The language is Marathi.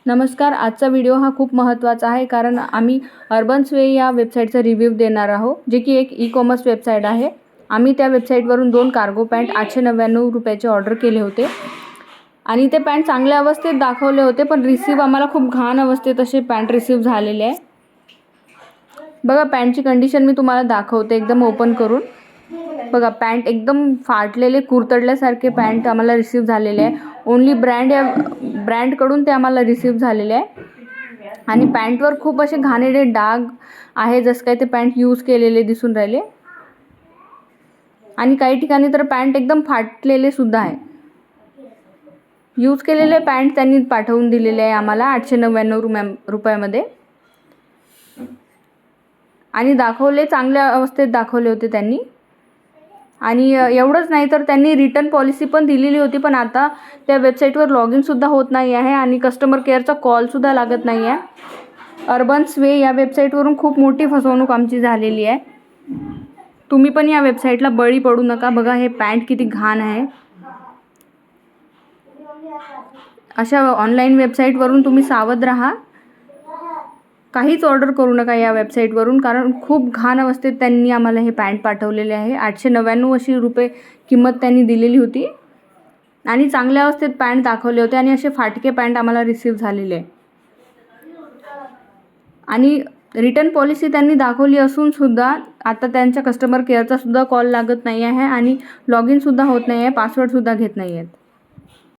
नमस्कार. आजचा व्हिडिओ हा खूप महत्त्वाचा आहे कारण आम्ही अर्बन्सवे या वेबसाईटचा रिव्ह्यू देणार आहोत, जे की एक ई-कॉमर्स वेबसाईट आहे. आम्ही त्या वेबसाईटवरून 2 कार्गो पॅन्ट 899 रुपयाचे ऑर्डर केले होते आणि ते पॅन्ट चांगल्या अवस्थेत दाखवले होते, पण रिसीव्ह आम्हाला खूप घाण अवस्थेत असे पॅन्ट रिसीव्ह झालेले आहे. बघा, पॅन्टची कंडिशन मी तुम्हाला दाखवते एकदम ओपन करून. बघा, पॅन्ट एकदम फाटलेले कुरतडल्यासारखे पॅन्ट आम्हाला रिसीव्ह झालेले आहे. ओनली ब्रँडकडून ते आम्हाला रिसीव्ह झालेले आहे आणि पॅन्टवर खूप असे घाणेरडे डाग आहे, जसं काय ते पॅन्ट यूज केलेले दिसून राहिले आणि काही ठिकाणी तर पॅन्ट एकदम फाटलेले सुद्धा आहे. यूज केलेले पॅन्ट त्यांनी पाठवून दिलेले आहे आम्हाला 899 रुपयामध्ये आणि दाखवले चांगल्या अवस्थेत दाखवले होते त्यांनी. आणि एवढंच नाही तर त्यांनी रिटर्न पॉलिसी पण दिलेली होती, पण आता त्या वेबसाईटवर लॉग इन सुद्धा होत नाही आहे आणि कस्टमर केअरचा कॉलसुद्धा लागत नाही आहे. अर्बन्सवे या वेबसाईटवरून खूप मोठी फसवणूक आमची झालेली आहे. तुम्ही पण या वेबसाईटला बळी पडू नका. बघा, हे पॅन्ट किती घाण आहे. अशा ऑनलाईन वेबसाईटवरून तुम्ही सावध राहा. काहीच ऑर्डर करू नका या वेबसाईटवरून, कारण खूप घाण अवस्थेत त्यांनी आम्हाला हे पॅन्ट पाठवलेले आहे. 899 अशी रुपये किंमत त्यांनी दिलेली होती आणि चांगल्या अवस्थेत पॅन्ट दाखवले होते आणि असे फाटके पॅन्ट आम्हाला रिसीव्ह झालेले आहे. आणि रिटर्न पॉलिसी त्यांनी दाखवली असून सुद्धा आता त्यांच्या कस्टमर केअरचा सुद्धा कॉल लागत नाही आहे आणि लॉग इन सुद्धा होत नाही आहे, पासवर्ड सुद्धा घेत नाही आहेत.